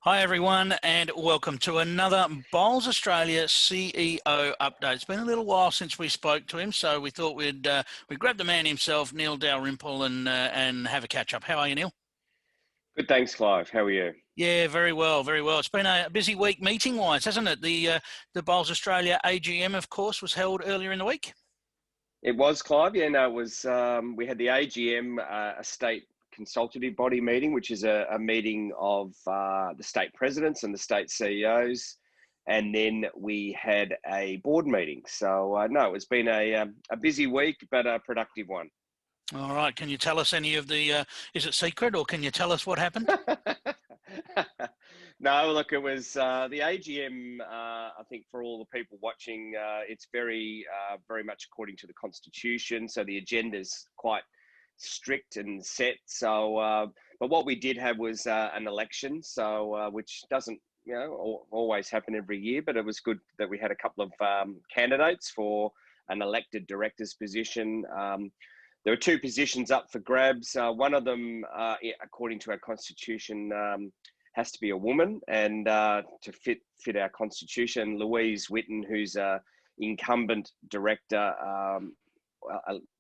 Hi everyone, and welcome to another Bowls Australia CEO update. It's been a little while since we spoke to him, so we thought we'd grab the man himself, Neil Dalrymple, and have a catch up. How are you, Neil? Good, thanks, Clive. How are you? Yeah, very well, very well. It's been a busy week meeting wise, hasn't it? The Bowls Australia AGM, of course, was held earlier in the week. It was, Clive. Yeah, no, it was. We had the AGM, a state consultative body meeting, which is a meeting of the state presidents and the state CEOs, and then we had a board meeting. So no, it's been a busy week, but a productive one. All right, can you tell us any of is it secret or can you tell us what happened? No, look, it was the AGM. I think for all the people watching, it's very much according to the Constitution. So the agenda's quite strict and set. So, but what we did have was an election. So, which doesn't, always happen every year. But it was good that we had a couple of candidates for an elected director's position. There were two positions up for grabs. One of them, according to our constitution, has to be a woman, and to fit our constitution, Louise Witten, who's a incumbent director,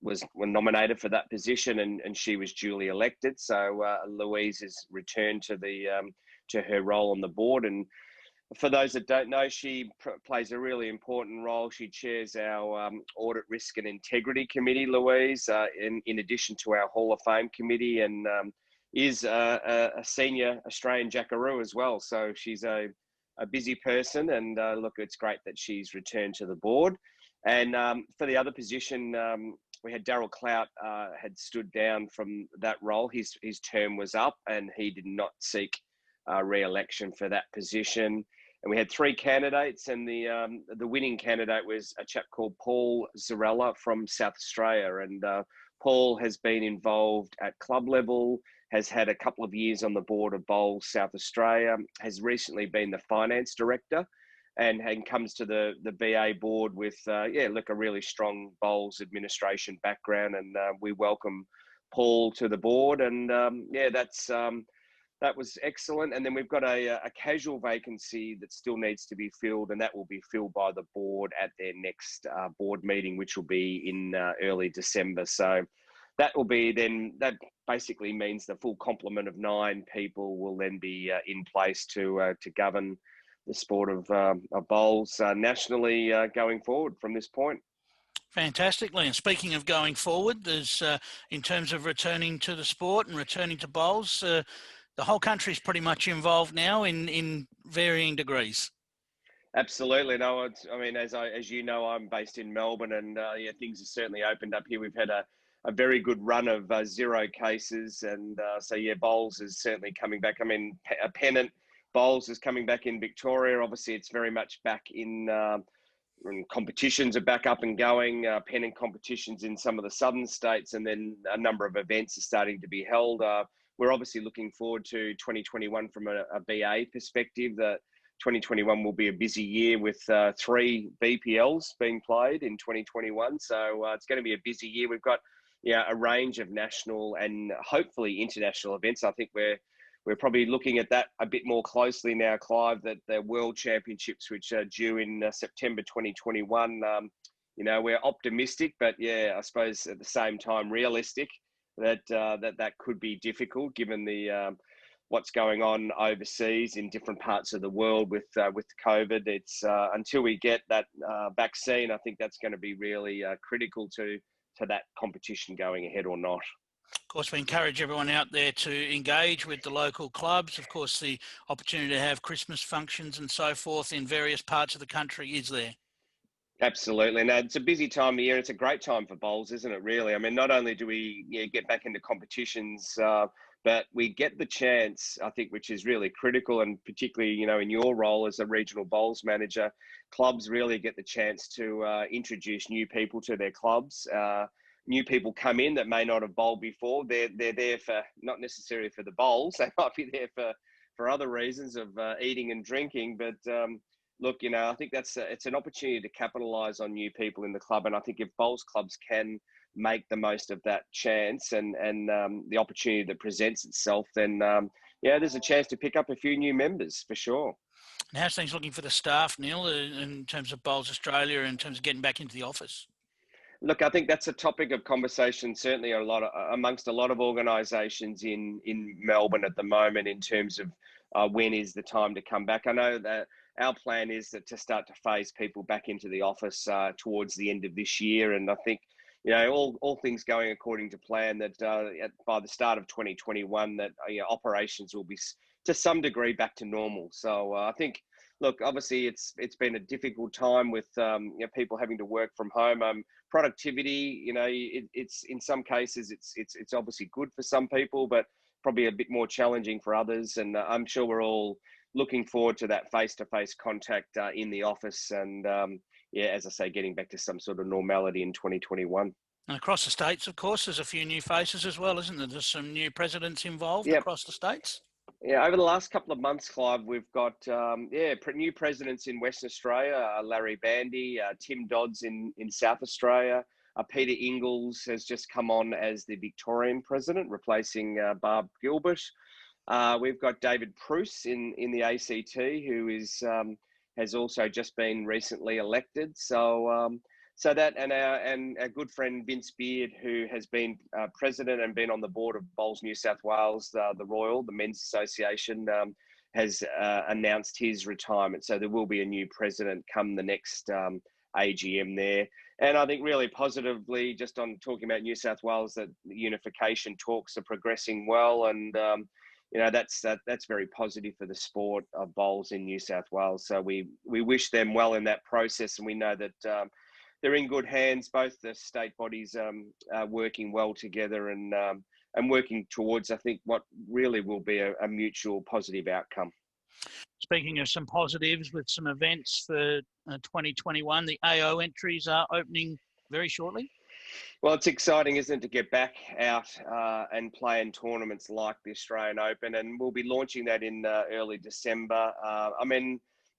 was nominated for that position, and she was duly elected. So Louise has returned to her role on the board. And for those that don't know, she plays a really important role. She chairs our Audit, Risk and Integrity Committee, Louise, in addition to our Hall of Fame Committee, and is a senior Australian Jackaroo as well. So she's a busy person, and look, it's great that she's returned to the board. And for the other position, we had Darryl Clout had stood down from that role. His term was up, and he did not seek re-election for that position. And we had three candidates, and the winning candidate was a chap called Paul Zarella from South Australia. And Paul has been involved at club level, has had a couple of years on the board of Bowls South Australia, has recently been the finance director, and comes to the BA board with, a really strong Bowls administration background. And we welcome Paul to the board. And that was excellent. And then we've got a casual vacancy that still needs to be filled, and that will be filled by the board at their next board meeting, which will be in early December. So that basically means the full complement of 9 people will then be in place to govern the sport of bowls nationally going forward from this point. Fantastically. And speaking of going forward, there's in terms of returning to the sport and returning to bowls, the whole country is pretty much involved now in varying degrees. Absolutely. No, as you know, I'm based in Melbourne, and things have certainly opened up here. We've had a very good run of 0 cases, and bowls is certainly coming back. I mean, pennant bowls is coming back in Victoria. Obviously, it's very much back in. Competitions are back up and going. Pennant competitions in some of the southern states, and then a number of events are starting to be held. We're obviously looking forward to 2021 from a BA perspective. That 2021 will be a busy year with 3 BPLs being played in 2021. So it's going to be a busy year. We've got a range of national and hopefully international events. I think we're probably looking at that a bit more closely now, Clive, that the World Championships, which are due in September 2021, we're optimistic, but I suppose at the same time realistic that could be difficult given the what's going on overseas in different parts of the world with COVID. It's until we get that vaccine, I think that's going to be really critical to that competition going ahead or not. Of course, we encourage everyone out there to engage with the local clubs. Of course, the opportunity to have Christmas functions and so forth in various parts of the country is there. Absolutely. Now, it's a busy time of year. It's a great time for bowls, isn't it, really? I mean, not only do we get back into competitions, but we get the chance, I think, which is really critical, and particularly, in your role as a regional bowls manager, clubs really get the chance to introduce new people to their clubs. New people come in that may not have bowled before. They're there for not necessarily for the bowls. They might be there for other reasons of eating and drinking. But look, I think it's an opportunity to capitalise on new people in the club. And I think if bowls clubs can make the most of that chance and the opportunity that presents itself, then yeah, there's a chance to pick up a few new members for sure. And how's things looking for the staff, Neil, in terms of Bowls Australia, in terms of getting back into the office? Look, I think that's a topic of conversation, certainly amongst a lot of organisations in Melbourne at the moment, in terms of when is the time to come back. I know that our plan is to start to phase people back into the office towards the end of this year, and I think, you know, all things going according to plan, that by the start of 2021, that operations will be to some degree back to normal. So I think, look, obviously it's been a difficult time with people having to work from home. Productivity, it's in some cases it's obviously good for some people, but probably a bit more challenging for others. And I'm sure we're all looking forward to that face-to-face contact in the office, and as I say, getting back to some sort of normality in 2021. And across the states, of course, there's a few new faces as well, isn't there? There's some new presidents involved Yep. across the states. Yeah, over the last couple of months, Clive, we've got new presidents in Western Australia, Larry Bandy, Tim Dodds in South Australia. Peter Ingles has just come on as the Victorian president, replacing Barb Gilbert. We've got David Pruce in the ACT, who has also just been recently elected. So that, and our good friend Vince Beard, who has been president and been on the board of Bowls New South Wales, the Royal, the Men's Association, has announced his retirement. So there will be a new president come the next AGM there. And I think really positively, just on talking about New South Wales, that the unification talks are progressing well, and that's very positive for the sport of bowls in New South Wales. So we wish them well in that process, and we know that they're in good hands. Both the state bodies are working well together, and working towards, I think, what really will be a mutual positive outcome. Speaking of some positives, with some events for 2021, the AO entries are opening very shortly. Well, it's exciting, isn't it, to get back out and play in tournaments like the Australian Open, and we'll be launching that in early December.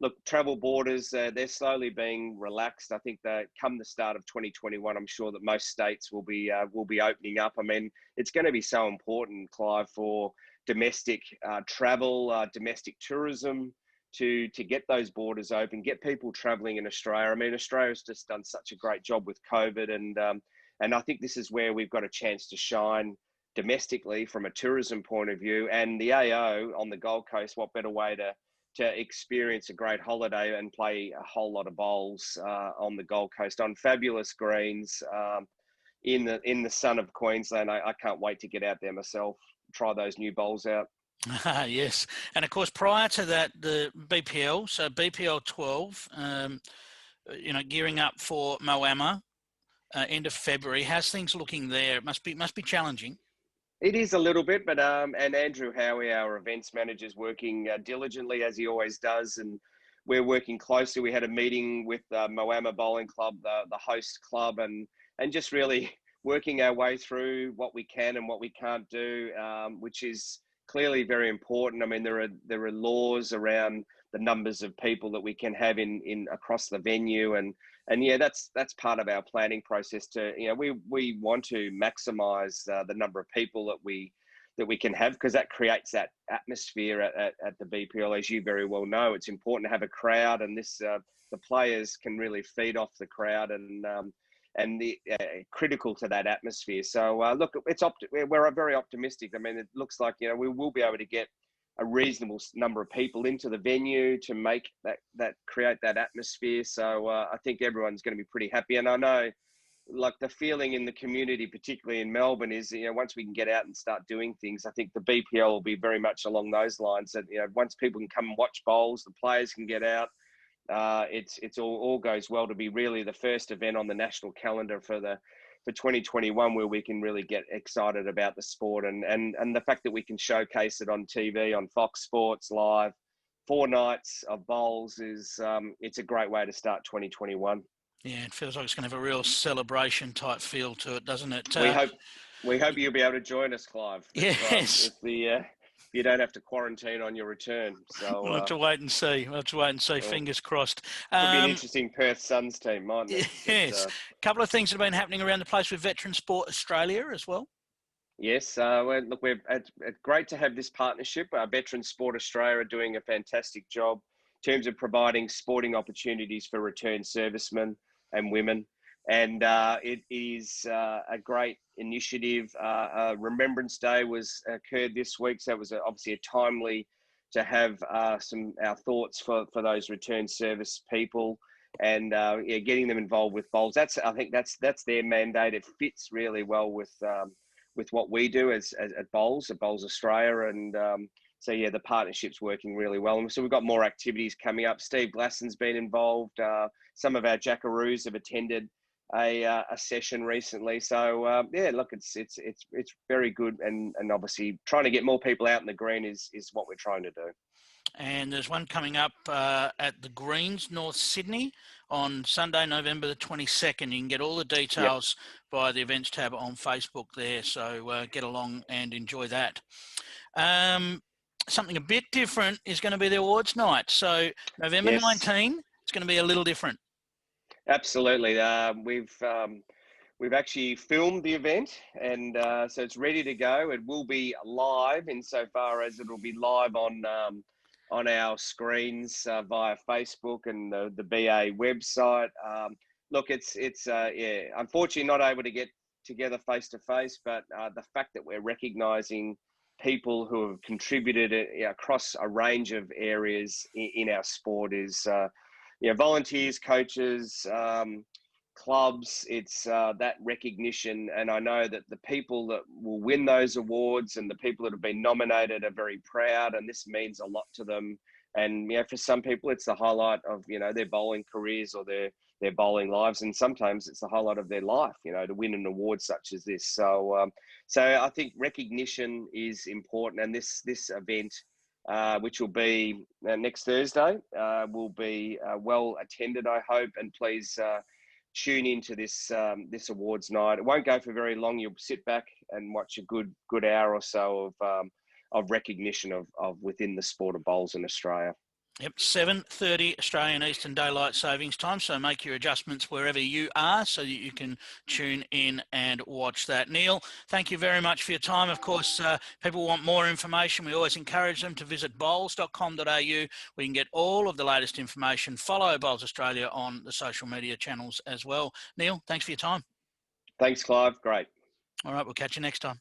Look, travel borders, they're slowly being relaxed. I think that come the start of 2021, I'm sure that most states will be opening up. I mean, it's going to be so important, Clive, for domestic travel, domestic tourism, to get those borders open, get people traveling in Australia. I mean, Australia's just done such a great job with COVID, and I think this is where we've got a chance to shine domestically from a tourism point of view. And the AO on the Gold Coast, what better way to experience a great holiday and play a whole lot of bowls on the Gold Coast on fabulous greens in the sun of Queensland. I can't wait to get out there myself, try those new bowls out. Yes, and of course prior to that, the BPL, so BPL 12, gearing up for Moama, end of February. How's things looking there? It must be challenging. It is a little bit, but and Andrew Howie, our events manager, is working diligently, as he always does, and we're working closely. We had a meeting with Moama Bowling Club, the host club, and just really working our way through what we can and what we can't do, which is clearly very important. I mean, there are laws around the numbers of people that we can have in across the venue, and yeah, that's part of our planning process. We want to maximise the number of people that we can have, because that creates that atmosphere at the BPL. As you very well know, it's important to have a crowd, and the players can really feed off the crowd, and the critical to that atmosphere. So look, we're very optimistic. I mean, it looks like we will be able to get a reasonable number of people into the venue to make that create that atmosphere. So I think everyone's going to be pretty happy. And I know, like, the feeling in the community, particularly in Melbourne, is once we can get out and start doing things, I think the BPL will be very much along those lines. That once people can come and watch bowls, the players can get out. It's all goes well to be really the first event on the national calendar for 2021, where we can really get excited about the sport, and the fact that we can showcase it on TV, on Fox Sports Live, 4 nights of bowls is it's a great way to start 2021. Yeah, it feels like it's going to have a real celebration type feel to it, doesn't it? We hope you'll be able to join us, Clive. Yes. You don't have to quarantine on your return. So we'll have to wait and see. Fingers crossed. Could be an interesting Perth Suns team, mightn't it? Yes. A couple of things that have been happening around the place with Veteran Sport Australia as well. Yes, look, it's great to have this partnership. Veteran Sport Australia are doing a fantastic job in terms of providing sporting opportunities for returned servicemen and women. And it is a great initiative. Remembrance Day occurred this week, so it was obviously a timely to have our thoughts for those returned service people, and yeah, getting them involved with bowls. I think that's their mandate. It fits really well with what we do at Bowls Australia. And so, yeah, the partnership's working really well. And so we've got more activities coming up. Steve Glasson's been involved. Some of our Jackaroos have attended a session recently. So, yeah, look, it's very good. And obviously trying to get more people out in the green is what we're trying to do. And there's one coming up at the Greens, North Sydney, on Sunday, November the 22nd. You can get all the details via the events tab on Facebook there. So get along and enjoy that. Something a bit different is going to be the awards night. So November 19, it's going to be a little different. Absolutely. We've actually filmed the event, and so it's ready to go. It will be live insofar as it will be live on our screens via Facebook and the BA website. Look, it's yeah, unfortunately not able to get together face to face, but the fact that we're recognising people who have contributed across a range of areas in our sport is, volunteers, coaches, clubs, it's that recognition. And I know that the people that will win those awards and the people that have been nominated are very proud, and this means a lot to them. And for some people it's the highlight of their bowling careers or their bowling lives, and sometimes it's the highlight of their life to win an award such as this. So I think recognition is important, and this event, which will be next Thursday, will be well attended, I hope. And please tune into this awards night. It won't go for very long. You'll sit back and watch a good hour or so of recognition of within the sport of bowls in Australia. Yep, 7:30 Australian Eastern Daylight Savings Time. So make your adjustments wherever you are so that you can tune in and watch that. Neil, thank you very much for your time. Of course, people want more information. We always encourage them to visit bowls.com.au. We can get all of the latest information. Follow Bowls Australia on the social media channels as well. Neil, thanks for your time. Thanks, Clive. Great. All right, we'll catch you next time.